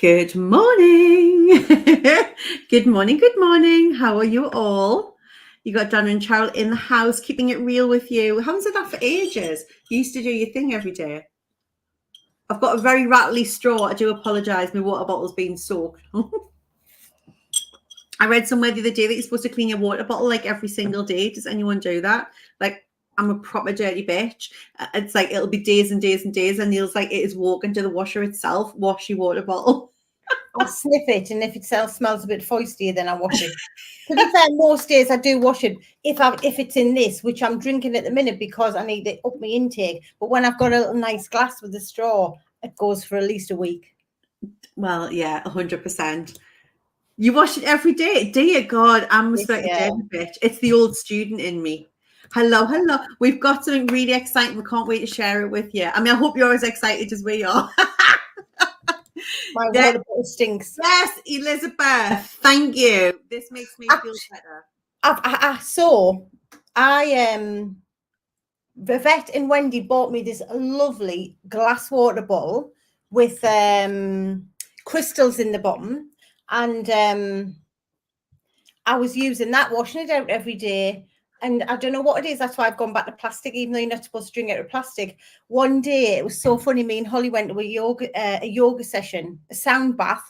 Good morning. Good morning. Good morning. How are you all? You got Donna and Cheryl in the house, keeping it real with you. Haven't said that for ages. You used to do your thing every day. I've got a very rattly straw. I do apologise. My water bottle's been soaked. I read somewhere the other day that you're supposed to clean your water bottle like every single day. Does anyone do that? Like, I'm a proper dirty bitch. It's like it'll be days and days and days, and Neil's like, it is walking to the washer itself. Wash your water bottle. I'll sniff it, and if it smells a bit foisty, then I wash it. To be fair, most days I do wash it if it's in this, which I'm drinking at the minute because I need it up my intake. But when I've got a little nice glass with a straw, it goes for at least a week. Well, yeah, 100%. You wash it every day. Dear God, I'm a dirty bitch. It's the old student in me. Hello. We've got something really exciting. We can't wait to share it with you. I mean, I hope you're as excited as we are. My water bottle stinks. Yes, Elizabeth. Thank you. This makes me feel better. Vivette and Wendy bought me this lovely glass water bottle with crystals in the bottom, and I was using that, washing it out every day. And I don't know what it is. That's why I've gone back to plastic, even though you're not supposed to drink out of plastic. One day, it was so funny. Me and Holly went to a yoga session, a sound bath,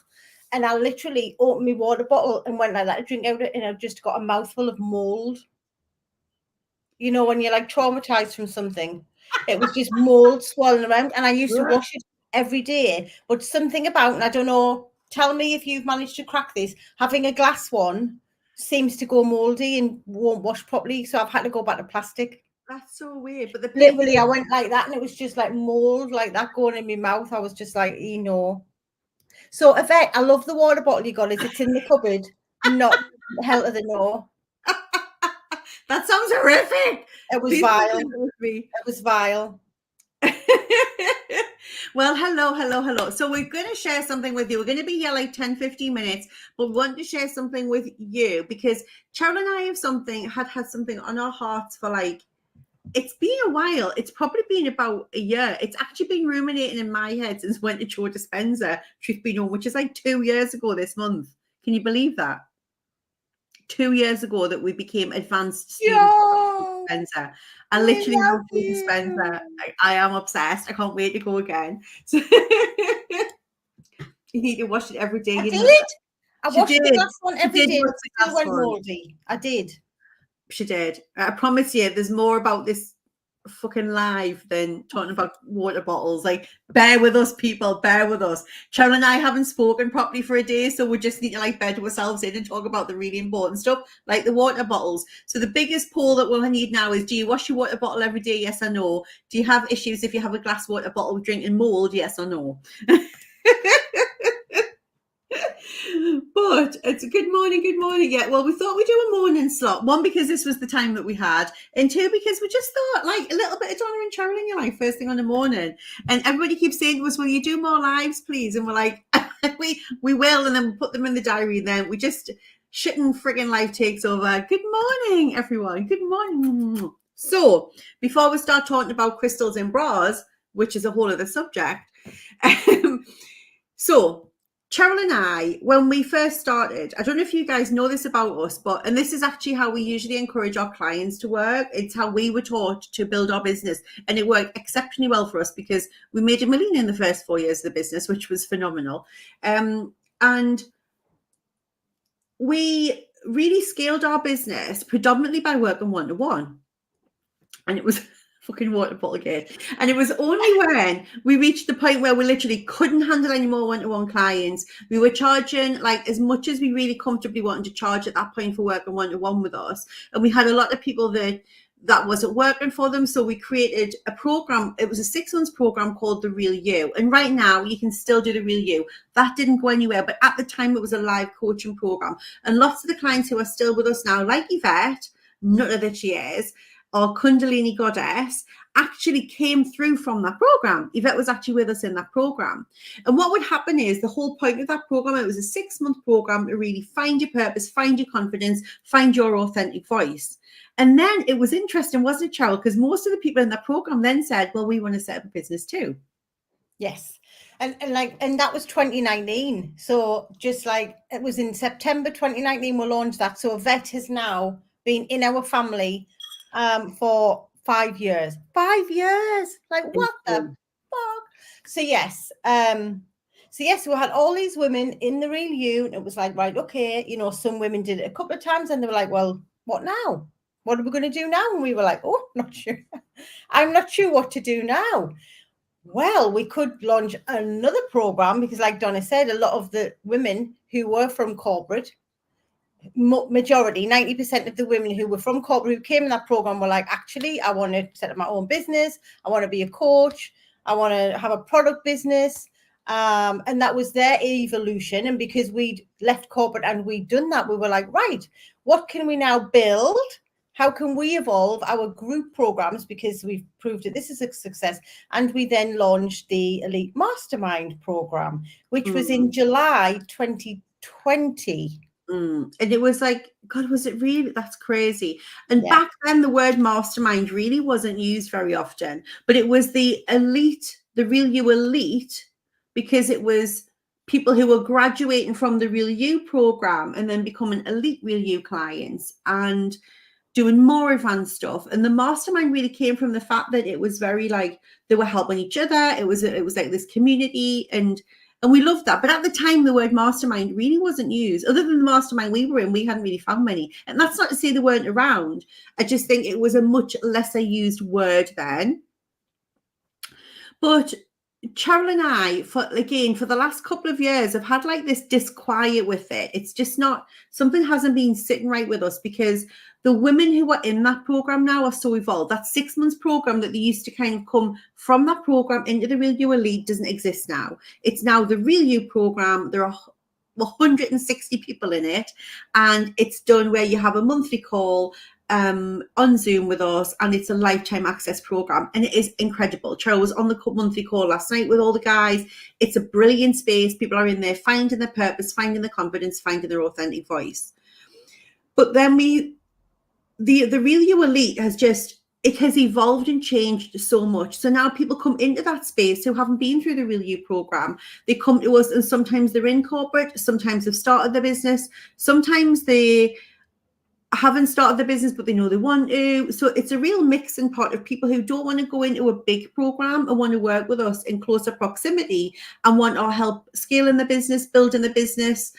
and I literally opened my water bottle and went like that to drink out of it, and I just got a mouthful of mold. You know, when you're like traumatized from something, it was just mold swirling around. And I used to wash it every day. But something about, and I don't know, tell me if you've managed to crack this, having a glass one seems to go moldy and won't wash properly, so I've had to go back to plastic. That's so weird. But literally, I went like that, and it was just like mold, like that going in my mouth. I was just like, So, Yvette, I love the water bottle you got. It's in the cupboard, not hell to the no. That sounds horrific. It was vile. It was vile. Well, hello. So we're going to share something with you. We're going to be here like 10-15 minutes, but we want to share something with you because Cheryl and I have had something on our hearts for it's been a while. It's probably been about a year. It's actually been ruminating in my head since we went to Joe Dispenza, truth be known, which is like 2 years ago this month. Can you believe that? 2 years ago that we became advanced students of Dispenza. I literally love Dispenza. I am obsessed. I can't wait to go again. So you need to wash it every day. I washed the last one every day. It still went moldy. I did. She did. I promise you, there's more about this fucking live than talking about water bottles. Like, bear with us, people. Bear with us. Cheryl and I haven't spoken properly for a day, so we just need to bed ourselves in and talk about the really important stuff, like the water bottles. So the biggest poll that we'll need now is: do you wash your water bottle every day? Yes or no? Do you have issues if you have a glass water bottle with drinking mold? Yes or no? But it's a good morning. Yeah, well, we thought we'd do a morning slot. One, because this was the time that we had, and two, because we just thought a little bit of Donna and Cheryl in your life first thing on the morning. And everybody keeps saying to us, will you do more lives, please? And we're like, we will, and then we put them in the diary, and then we just shitting friggin' life takes over. Good morning, everyone. Good morning. So before we start talking about crystals in bras, which is a whole other subject, so Cheryl and I, when we first started, I don't know if you guys know this about us, and this is actually how we usually encourage our clients to work. It's how we were taught to build our business, and it worked exceptionally well for us because we made $1 million in the first 4 years of the business, which was phenomenal. And we really scaled our business predominantly by working one-to-one. And it was fucking water bottle again. And it was only when we reached the point where we literally couldn't handle any more one-to-one clients. We were charging as much as we really comfortably wanted to charge at that point for working one-to-one with us. And we had a lot of people that wasn't working for them. So we created a program. It was a 6 months program called The Real You. And right now you can still do The Real You. That didn't go anywhere. But at the time it was a live coaching program. And lots of the clients who are still with us now, like Yvette, none of that she is, our Kundalini goddess, actually came through from that program. Yvette was actually with us in that program. And what would happen is the whole point of that program, it was a 6-month program to really find your purpose, find your confidence, find your authentic voice. And then it was interesting, wasn't it, Cheryl? Because most of the people in that program then said, well, we want to set up a business too. Yes. And that was 2019. So just like it was in September 2019 we launched that. So Yvette has now been in our family for 5 years. 5 years. Like what the fuck? So yes. So we had all these women in the Real You, and it was like, right, okay, you know, some women did it a couple of times and they were like, well, what now? What are we going to do now? And we were like, oh, not sure. I'm not sure what to do now. Well, we could launch another program because, like Donna said, a lot of the women who were from corporate, majority, 90% of the women who were from corporate who came in that program were like, actually, I want to set up my own business. I want to be a coach. I want to have a product business. And that was their evolution. And because we'd left corporate and we'd done that, we were like, right, what can we now build? How can we evolve our group programs? Because we've proved that this is a success. And we then launched the Elite Mastermind program, which was in July 2020. And it was like, God, was it really? That's crazy. And back then, the word mastermind really wasn't used very often, but it was the elite, the Real You elite, because it was people who were graduating from the Real You program and then becoming elite Real You clients and doing more advanced stuff. And the mastermind really came from the fact that it was very like they were helping each other. It was like this community, and we loved that. But at the time, the word mastermind really wasn't used. Other than the mastermind we were in, we hadn't really found many. And that's not to say they weren't around. I just think it was a much lesser used word then. But Cheryl and I, for the last couple of years, have had like this disquiet with it. It's just not, something hasn't been sitting right with us, because the women who are in that program now are so evolved. That 6 months program that they used to kind of come from that program into the Real You Elite doesn't exist now. It's now the Real You program. There are 160 people in it, and it's done where you have a monthly call on Zoom with us, and it's a lifetime access program, and it is incredible. Cheryl was on the monthly call last night with all the guys. It's a brilliant space. People are in there finding their purpose, finding their confidence, finding their authentic voice. But then the Real You Elite has evolved and changed so much. So now people come into that space who haven't been through the Real You program. They come to us, and sometimes they're in corporate, sometimes they've started their business, sometimes they haven't started the business, but they know they want to. So it's a real mixing pot of people who don't want to go into a big program and want to work with us in closer proximity and want our help scaling the business, building the business,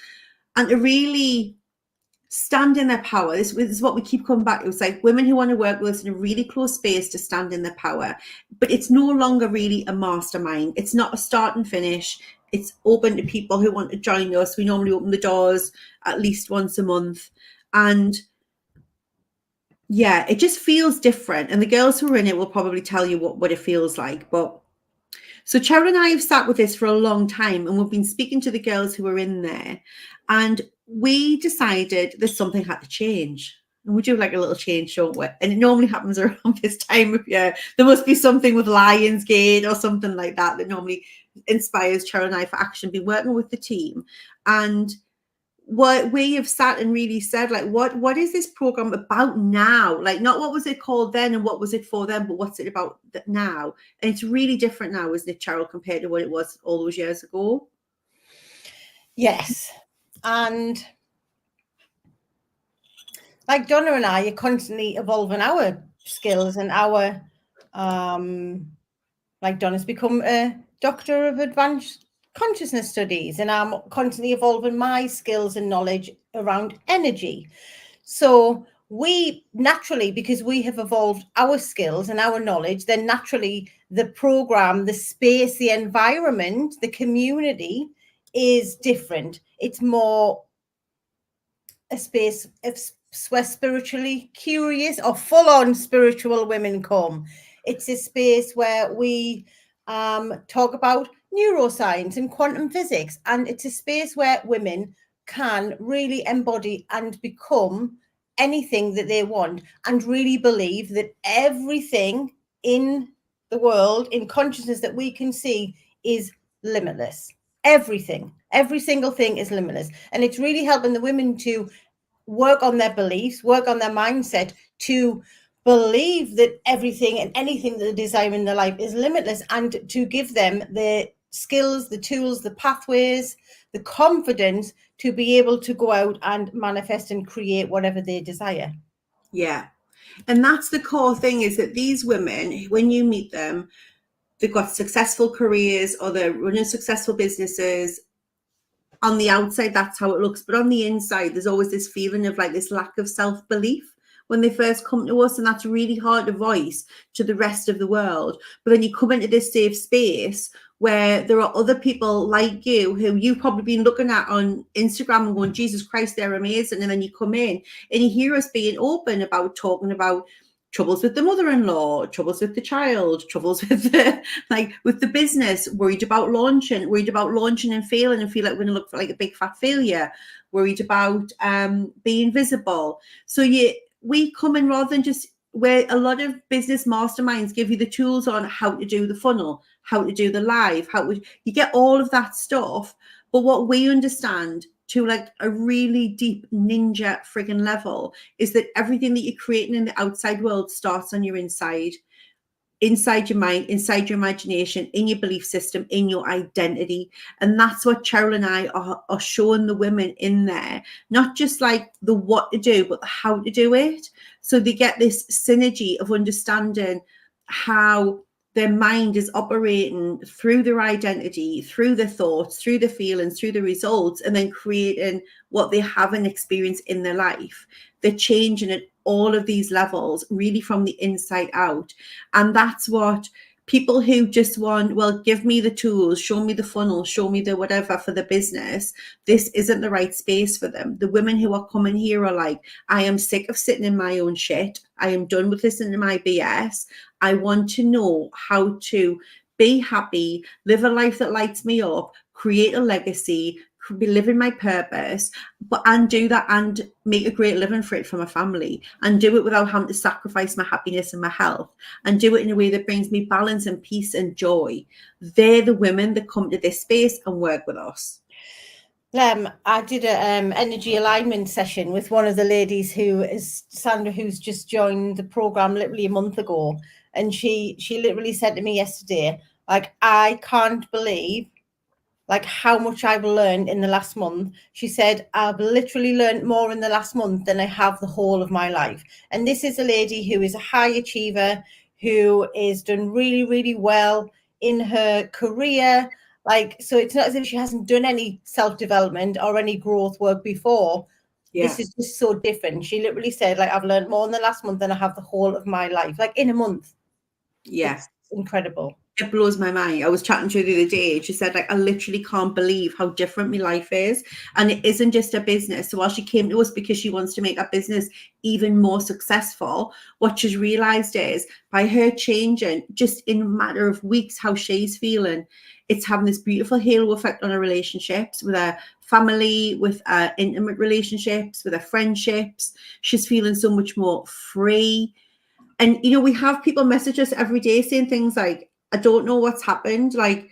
and to really stand in their power. This is what we keep coming back to. It's like women who want to work with us in a really close space to stand in their power. But it's no longer really a mastermind. It's not a start and finish. It's open to people who want to join us. We normally open the doors at least once a month. And yeah, it just feels different. And the girls who are in it will probably tell you what it feels like. But so Cheryl and I have sat with this for a long time, and we've been speaking to the girls who are in there, and we decided that something had to change. And we do like a little change, don't we? And it normally happens around this time of year. There must be something with Lionsgate or something like that that normally inspires Cheryl and I for action. Been working with the team, and what we have sat and really said, like, what is this program about now? Like, not what was it called then and what was it for then, but what's it about now? And it's really different now, isn't it, Cheryl, compared to what it was all those years ago? Yes. And like Donna and I are constantly evolving our skills and our, like Donna's become a doctor of advanced consciousness studies, and I'm constantly evolving my skills and knowledge around energy. So we naturally, because we have evolved our skills and our knowledge, then naturally the program, the space, the environment, the community is different. It's more a space where spiritually curious or full-on spiritual women come. It's a space where we talk about neuroscience and quantum physics, and it's a space where women can really embody and become anything that they want, and really believe that everything in the world, in consciousness that we can see, is limitless. Everything, every single thing is limitless. And it's really helping the women to work on their beliefs, work on their mindset, to believe that everything and anything that they desire in their life is limitless, and to give them the skills, the tools, the pathways, the confidence to be able to go out and manifest and create whatever they desire. Yeah. And that's the core thing, is that these women, when you meet them, they've got successful careers or they're running successful businesses. On the outside, that's how it looks. But on the inside, there's always this feeling of like this lack of self-belief when they first come to us. And that's really hard to voice to the rest of the world. But then you come into this safe space where there are other people like you who you've probably been looking at on Instagram and going, Jesus Christ, they're amazing. And then you come in and you hear us being open about talking about troubles with the mother-in-law, troubles with the child, troubles with the with the business, worried about launching and failing and feel like we're going to look like a big fat failure, worried about being visible. So we come in rather than just where a lot of business masterminds give you the tools on how to do the funnel, how to do the live, you get all of that stuff. But what we understand to like a really deep ninja friggin' level is that everything that you're creating in the outside world starts on your inside your mind, inside your imagination, in your belief system, in your identity. And that's what Cheryl and I are showing the women in there, not just like the what to do, but the how to do it. So they get this synergy of understanding how their mind is operating through their identity, through the thoughts, through the feelings, through the results, and then creating what they haven't experienced in their life. They're changing at all of these levels, really from the inside out. And that's what people who just want, well, give me the tools, show me the funnel, show me the whatever for the business, this isn't the right space for them. The women who are coming here are like, I am sick of sitting in my own shit. I am done with listening to my BS. I want to know how to be happy, live a life that lights me up, create a legacy, be living my purpose, and do that and make a great living for it for my family, and do it without having to sacrifice my happiness and my health, and do it in a way that brings me balance and peace and joy. They're the women that come to this space and work with us. I did an energy alignment session with one of the ladies who is Sandra, who's just joined the program literally a month ago. And she literally said to me yesterday, like, I can't believe like how much I've learned in the last month. She said, I've literally learned more in the last month than I have the whole of my life. And this is a lady who is a high achiever, who is done really, really well in her career. Like, so it's not as if she hasn't done any self-development or any growth work before. Yeah. This is just so different. She literally said, like, I've learned more in the last month than I have the whole of my life, like in a month. Yes. Yeah. Incredible. It blows my mind. I was chatting to her the other day. She said, like, I literally can't believe how different my life is. And it isn't just a business. So while she came to us because she wants to make her business even more successful, what she's realized is by her changing just in a matter of weeks how she's feeling, it's having this beautiful halo effect on her relationships with her family, with her intimate relationships, with her friendships. She's feeling so much more free. And, you know, we have people message us every day saying things like, I don't know what's happened. Like,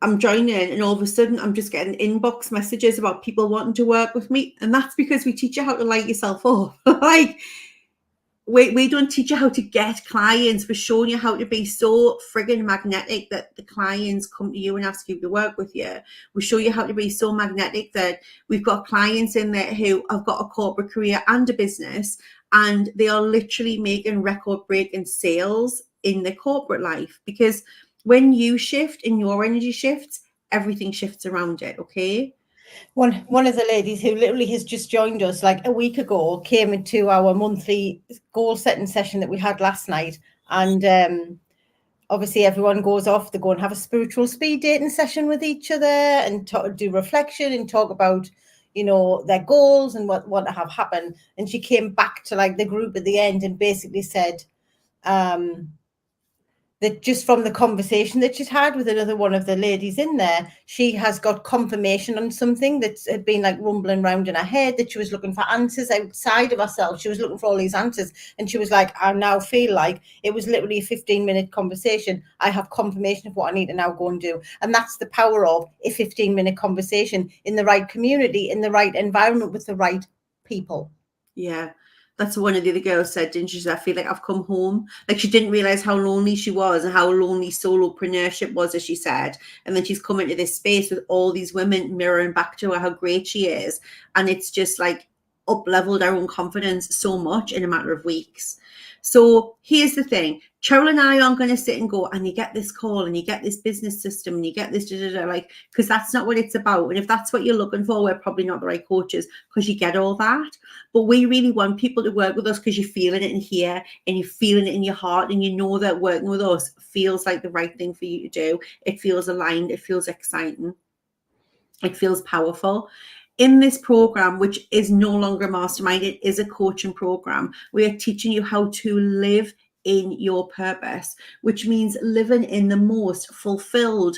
I'm joining and all of a sudden I'm just getting inbox messages about people wanting to work with me. And that's because we teach you how to light yourself up. Like, we don't teach you how to get clients. We're showing you how to be so friggin' magnetic that the clients come to you and ask you to work with you. We show you how to be so magnetic that we've got clients in there who have got a corporate career and a business, and they are literally making record-breaking sales in their corporate life, because when you shift and your energy shifts, everything shifts around it. Okay. One of the ladies who literally has just joined us like a week ago came into our monthly goal setting session that we had last night. And obviously everyone goes off, they go and have a spiritual speed dating session with each other and do reflection and talk about, you know, their goals and what to have happen. And she came back to like the group at the end and basically said, that just from the conversation that she's had with another one of the ladies in there, she has got confirmation on something that had been like rumbling around in her head, that she was looking for answers outside of herself. She was looking for all these answers. And she was like, I now feel like it was literally a 15-minute conversation. I have confirmation of what I need to now go and do. And that's the power of a 15-minute conversation in the right community, in the right environment with the right people. Yeah. That's what one of the other girls said, didn't she? She said, I feel like I've come home. Like she didn't realize how lonely she was and how lonely solopreneurship was, as she said. And then she's come into this space with all these women mirroring back to her how great she is. And it's just like up-leveled our own confidence so much in a matter of weeks. So here's the thing. Cheryl and I aren't going to sit and go, and you get this call and you get this business system and you get this, like, because that's not what it's about. And if that's what you're looking for, we're probably not the right coaches, because you get all that. But we really want people to work with us because you're feeling it in here and you're feeling it in your heart, and you know that working with us feels like the right thing for you to do. It feels aligned. It feels exciting. It feels powerful. In this program, which is no longer a mastermind, it is a coaching program. We are teaching you how to live in your purpose, which means living in the most fulfilled,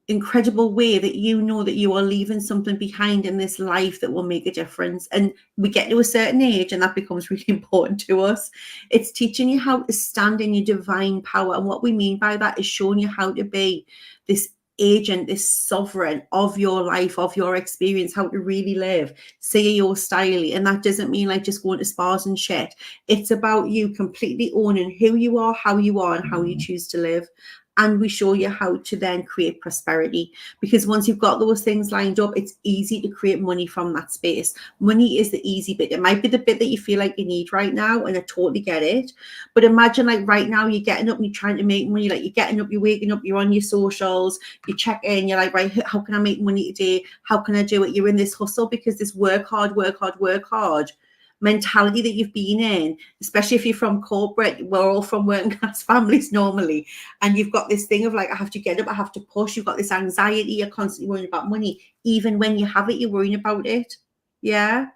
incredible way that you know that you are leaving something behind in this life that will make a difference. And we get to a certain age and that becomes really important to us. It's teaching you how to stand in your divine power. And what we mean by that is showing you how to be this agent, this sovereign of your life, of your experience, how to really live, say your style. And that doesn't mean like just going to spas and shit. It's about you completely owning who you are, and how you choose to live. And we show you how to then create prosperity, because once you've got those things lined up, it's easy to create money from that space. Money is the easy bit. It might be the bit that you feel like you need right now, and I totally get it. But imagine like right now you're getting up and you're trying to make money. Like you're getting up, you're waking up, you're on your socials, you check in, you're like, right, how can I make money today? How can I do it? You're in this hustle, because this work hard mentality that you've been in, especially if you're from corporate, we're all from working class families normally, and you've got this thing of like, I have to get up, I have to push, you've got this anxiety, you're constantly worrying about money. Even when you have it, you're worrying about it. Yeah.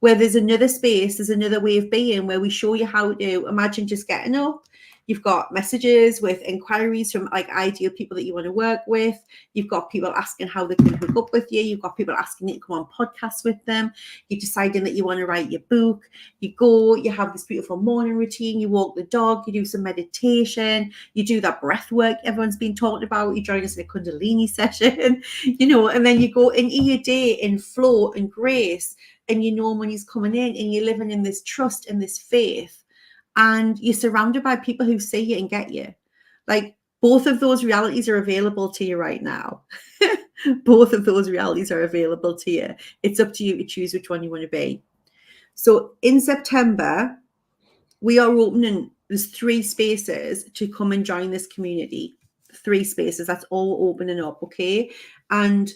Where there's another space, there's another way of being, where we show you how to imagine just getting up. You've got messages with inquiries from like ideal people that you want to work with. You've got people asking how they can hook up with you. You've got people asking you to come on podcasts with them. You're deciding that you want to write your book. You go, you have this beautiful morning routine. You walk the dog. You do some meditation. You do that breath work everyone's been talking about. You join us in a Kundalini session, and then you go into your day in flow and grace. And you know money's coming in, and you're living in this trust and this faith. And you're surrounded by people who see you and get you. Like both of those realities are available to you right now. Both of those realities are available to you. It's up to you to choose which one you want to be. So in September, we are opening, there's 3 spaces to come and join this community. 3 spaces, that's all opening up, okay? And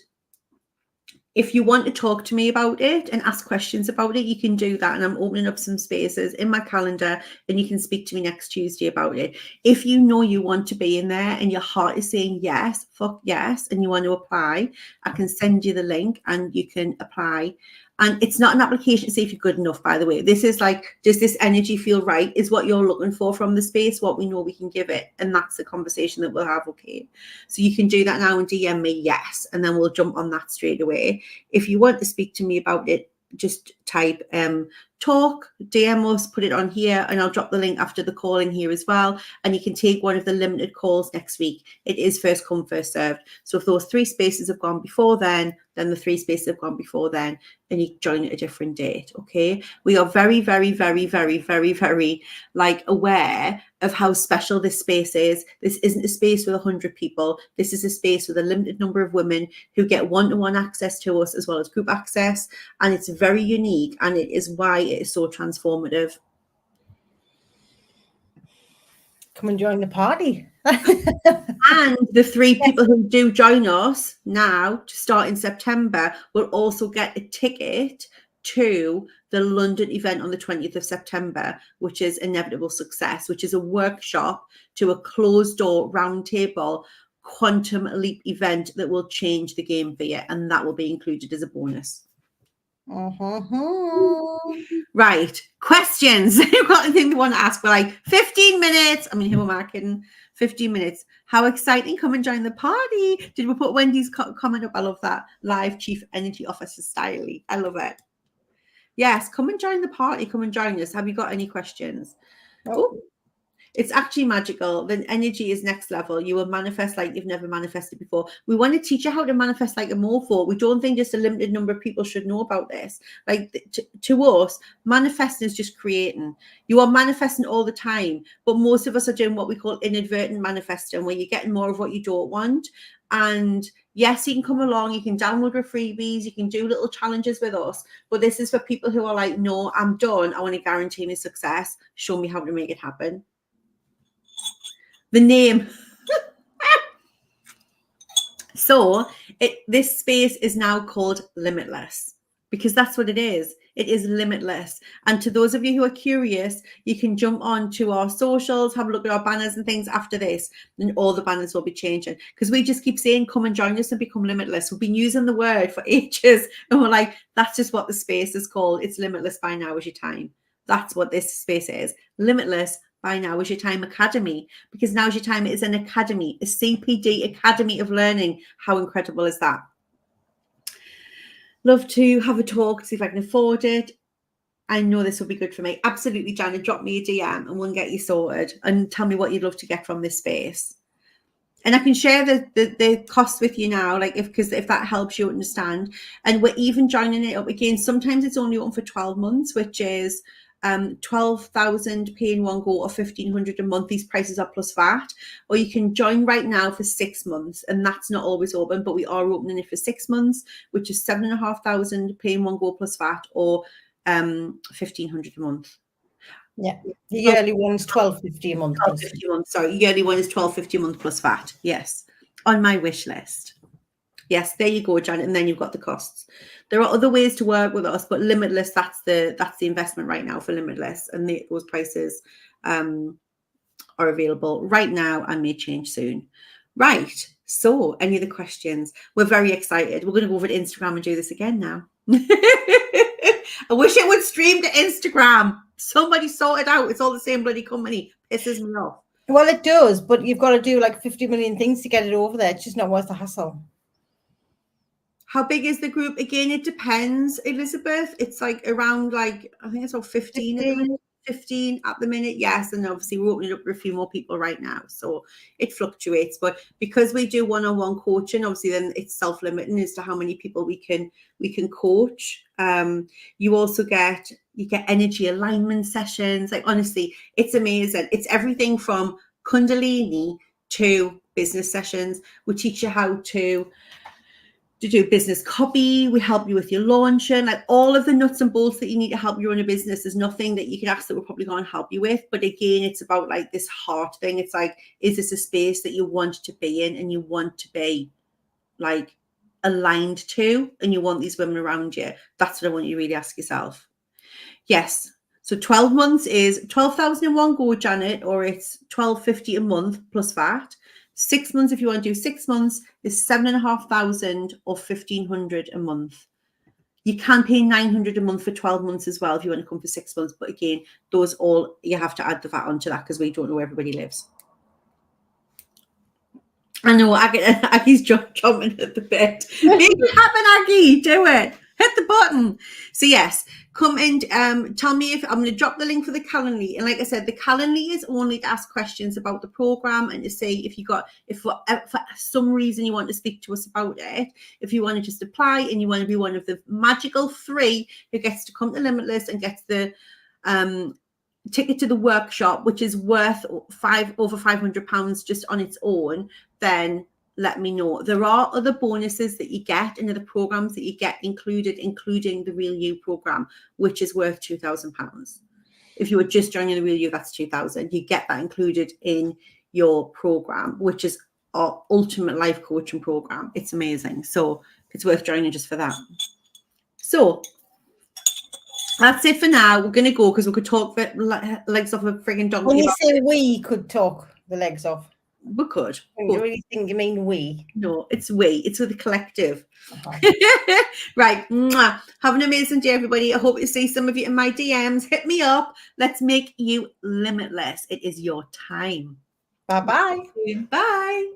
if you want to talk to me about it and ask questions about it, you can do that. And I'm opening up some spaces in my calendar, and you can speak to me next Tuesday about it. If you know you want to be in there and your heart is saying yes, fuck yes, and you want to apply, I can send you the link and you can apply. And it's not an application to see if you're good enough, by the way. This is like, does this energy feel right? Is what you're looking for from the space what we know we can give it? And that's the conversation that we'll have, okay? So you can do that now and DM me yes, and then we'll jump on that straight away. If you want to speak to me about it, just type talk, DM us, put it on here, and I'll drop the link after the call in here as well. And you can take one of the limited calls next week. It is first come, first served. So if those 3 spaces have gone before then the 3 spaces have gone before then, and you join at a different date. Okay. We are very, very, very, very, very, very like aware of how special this space is. This isn't a space with 100 people. This is a space with a limited number of women who get one-to-one access to us as well as group access. And it's very unique, and it is why it is so transformative. Come and join the party. And the 3 people who do join us now to start in September will also get a ticket to the London event on the 20th of September, which is Inevitable Success, which is a workshop to a closed door roundtable quantum leap event that will change the game for you. And that will be included as a bonus. Right. Questions. You've got anything you want to ask? We're like 15 minutes. I mean, who am I kidding? 15 minutes. How exciting. Come and join the party. Did we put Wendy's comment up? I love that. Live Chief Energy Officer style. I love it. Yes. Come and join the party. Come and join us. Have you got any questions? Oh. It's actually magical. The energy is next level. You will manifest like you've never manifested before. We want to teach you how to manifest like a morpho. We don't think just a limited number of people should know about this. Like to us, manifesting is just creating. You are manifesting all the time, but most of us are doing what we call inadvertent manifesting, where you're getting more of what you don't want. And yes, you can come along, you can download our freebies, you can do little challenges with us, but this is for people who are like, no, I'm done. I want to guarantee me success. Show me how to make it happen. The name. So this space is now called Limitless, because that's what it is. It is limitless. And to those of you who are curious, you can jump on to our socials, have a look at our banners and things after this, and all the banners will be changing, because we just keep saying, come and join us and become limitless. We've been using the word for ages, and we're like, that's just what the space is called. It's limitless. By now is your time. That's what this space is. Limitless. By now is your time academy, because now's your time. It is an academy, a CPD academy of learning. How incredible is that? Love to have a talk, see if I can afford it. I know this will be good for me. Absolutely, Janet, drop me a DM and we'll get you sorted, and tell me what you'd love to get from this space. And I can share the cost with you now, like if that helps you understand. And we're even joining it up again. Sometimes it's only open for 12 months, which is 12,000 pay in one go, or 1,500 a month. These prices are plus VAT. Or you can join right now for 6 months, and that's not always open, but we are opening it for 6 months, which is 7,500 pay in one go plus VAT, or 1,500 a month. Yeah, the yearly one's 12.50 a month. 12.50 a month. Sorry, yearly one is 12.50 a month plus VAT. Yes, on my wish list. Yes, there you go, Janet. And then you've got the costs. There are other ways to work with us, but Limitless, that's the investment right now for Limitless, and those prices are available right now and may change soon. Right. So, any other questions? We're very excited. We're going to go over to Instagram and do this again now. I wish it would stream to Instagram. Somebody sort it out. It's all the same bloody company. Pisses me off. Well, it does, but you've got to do like 50 million things to get it over there. It's just not worth the hassle. How big is the group? Again, it depends, Elizabeth. It's like around, like, I think it's about 15 at the minute. 15 at the minute, yes. And obviously we're opening up for a few more people right now. So it fluctuates. But because we do one-on-one coaching, obviously then it's self-limiting as to how many people we can coach. You also get energy alignment sessions. Like, honestly, it's amazing. It's everything from Kundalini to business sessions. We teach you how to do business copy. We help you with your launching, like all of the nuts and bolts that you need to help you run a business. There's nothing that you can ask that we're probably going to help you with. But again, it's about like this heart thing. It's like, is this a space that you want to be in and you want to be like aligned to, and you want these women around you? That's what I want you to really ask yourself. Yes. So 12 months is 12,000 in one go, Janet, or it's 12.50 a month plus VAT. 6 months, if you want to do 6 months, is 7,500 or 1,500 a month. You can pay 900 a month for 12 months as well if you want to come for 6 months. But again, those all, you have to add the VAT onto that because we don't know where everybody lives. I know, Aggie's jumping at the bit. Make it happen, Aggie. Do it. Hit the button. So yes, come and tell me if I'm going to drop the link for the Calendly. And like I said, the Calendly is only to ask questions about the program and to say if for some reason you want to speak to us about it, if you want to just apply and you want to be one of the magical 3 who gets to come to Limitless and gets the ticket to the workshop, which is worth over £500 just on its own, then let me know. There are other bonuses that you get and other programs that you get included, including the Real You program, which is worth £2,000. If you were just joining the Real You, that's £2,000. You get that included in your program, which is our ultimate life coaching program. It's amazing. So it's worth joining just for that. So that's it for now. We're going to go because we could talk the legs off a frigging donkey. When you say we could talk the legs off, we could. I really think you mean we. No, it's we. It's with the collective. Right. Mwah. Have an amazing day, everybody. I hope to see some of you in my DMs. Hit me up. Let's make you limitless. It is your time. Bye-bye. Bye.